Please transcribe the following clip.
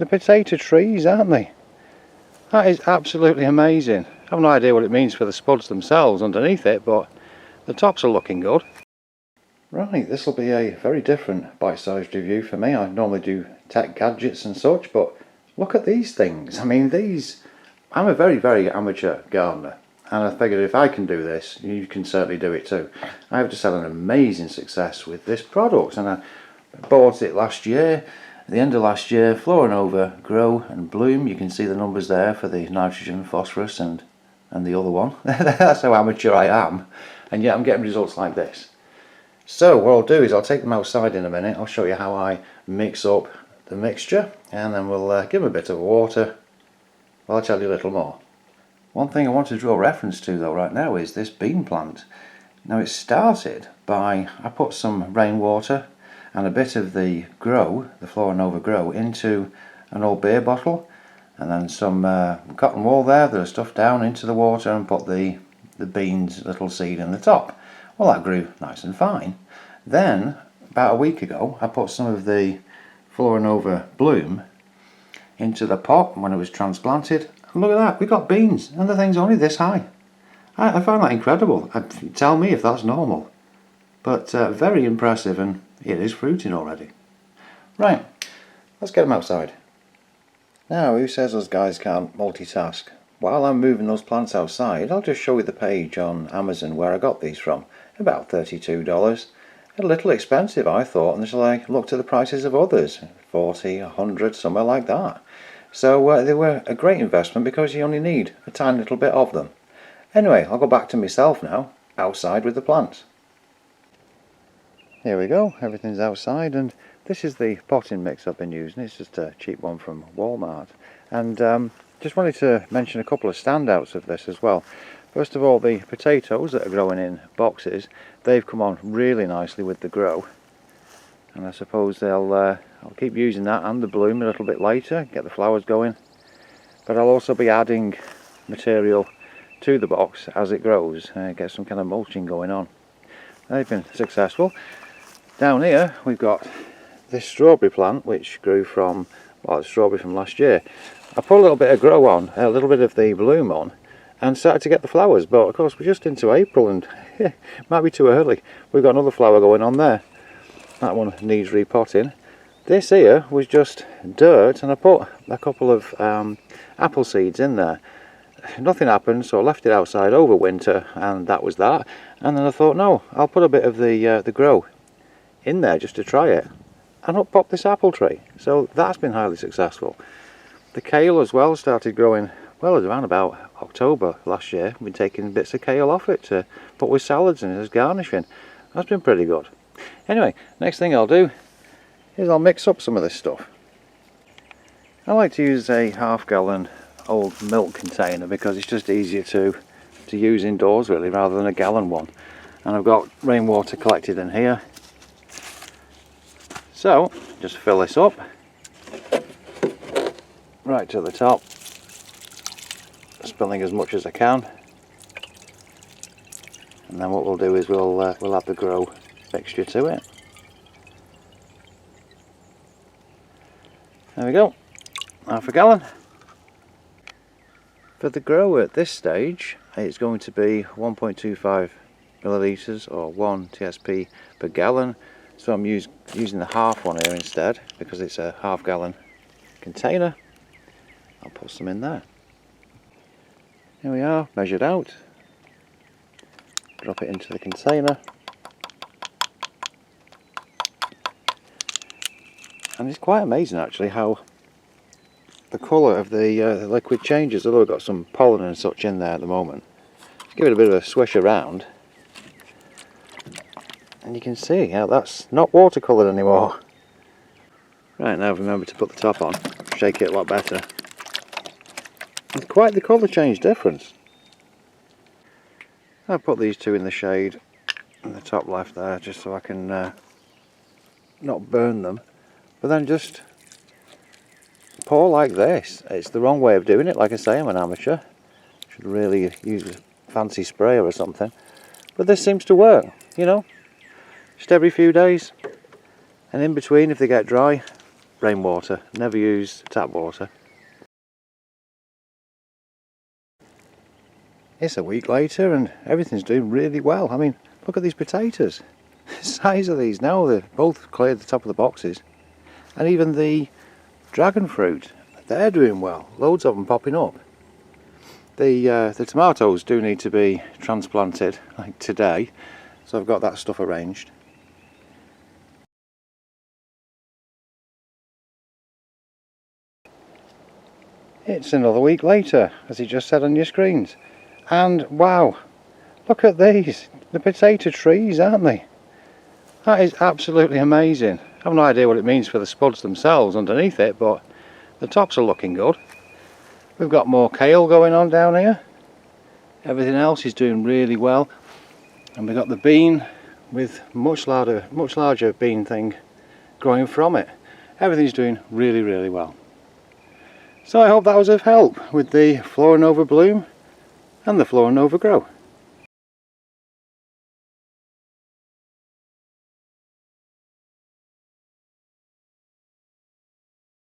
the potato trees, aren't they? That is absolutely amazing. I have no idea what it means for the spuds themselves underneath it, but the tops are looking good. Right, this will be a very different bite-sized review for me. I normally do tech gadgets and such, but look at these things. I mean, I'm a very amateur gardener, and I figured if I can do this, you can certainly do it too. I have just had an amazing success with this product, and I bought it last year. At the end of last year, FloraNova Grow and Bloom. You can see the numbers there for the nitrogen, phosphorus and the other one. That's how amateur I am, and yet I'm getting results like this. So what I'll do is I'll take them outside in a minute. I'll show you how I mix up the mixture, and then we'll give them a bit of water. I'll tell you a little more. One thing I want to draw reference to though right now is this bean plant. Now it started by, I put some rainwater and a bit of the Grow, the FloraNova Grow, into an old beer bottle, and then some cotton wool there that I stuffed down into the water and put the beans little seed in the top. Well, that grew nice and fine. Then about a week ago I put some of the FloraNova Bloom into the pot when it was transplanted, and look at that, we got beans, and the thing's only this high. I find that incredible. Tell me if that's normal, but very impressive, and it is fruiting already. Right, let's get them outside. Now, who says us guys can't multitask? While I'm moving those plants outside, I'll just show you the page on Amazon where I got these from. About $32. A little expensive, I thought, until I looked at the prices of others. 40, 100, somewhere like that. So they were a great investment because you only need a tiny little bit of them. Anyway, I'll go back to myself now, outside with the plants. Here we go, everything's outside, and this is the potting mix I've been using. It's just a cheap one from Walmart. And just wanted to mention a couple of standouts of this as well. First of all, the potatoes that are growing in boxes, they've come on really nicely with the Grow. And I suppose I'll keep using that and the Bloom a little bit later, get the flowers going. But I'll also be adding material to the box as it grows, get some kind of mulching going on. They've been successful. Down here we've got this strawberry plant which grew from, well, it's strawberry from last year. I put a little bit of Grow on, a little bit of the Bloom on, and started to get the flowers, but of course we're just into April and it might be too early. We've got another flower going on there. That one needs repotting. This here was just dirt, and I put a couple of apple seeds in there. Nothing happened, so I left it outside over winter, and that was that. And then I thought, no, I'll put a bit of the Grow in there just to try it, and up popped this apple tree. So that's been highly successful. The kale as well started growing, well, around about October last year. I've been taking bits of kale off it to put with salads and as garnishing. That's been pretty good. Anyway, next thing I'll do is I'll mix up some of this stuff. I like to use a half-gallon old milk container because it's just easier to use indoors really, rather than a gallon one. And I've got rainwater collected in here. So, just fill this up right to the top, spilling as much as I can. And then what we'll do is we'll add the Grow mixture to it. There we go, half a gallon. For the Grow at this stage, it's going to be 1.25 millilitres or 1 TSP per gallon. So I'm using the half one here instead because it's a half-gallon container. I'll put some in there. Here we are, measured out. Drop it into the container. And it's quite amazing actually how the colour of the liquid changes, although we've got some pollen and such in there at the moment. Give it a bit of a swish around, and you can see how that's not watercoloured anymore. Right, now remember to put the top on, shake it a lot better. It's quite the colour change difference. I'll put these two in the shade in the top left there just so I can not burn them, but then just pour like this. It's the wrong way of doing it, like I say, I'm an amateur. Should really use a fancy sprayer or something, but this seems to work, you know, just every few days, and in between if they get dry, rainwater, never used tap water. It's a week later and everything's doing really well. I mean, look at these potatoes. The size of these now, they've both cleared the top of the boxes. And even the dragon fruit, they're doing well. Loads of them popping up. The tomatoes do need to be transplanted, like today, so I've got that stuff arranged. It's another week later, as you just said on your screens. And wow, look at these. The potato trees, aren't they? That is absolutely amazing. I have no idea what it means for the spuds themselves underneath it, but the tops are looking good. We've got more kale going on down here. Everything else is doing really well. And we've got the bean with much larger bean thing growing from it. Everything's doing really, really well. So I hope that was of help with the FloraNova bloom and the FloraNova grow.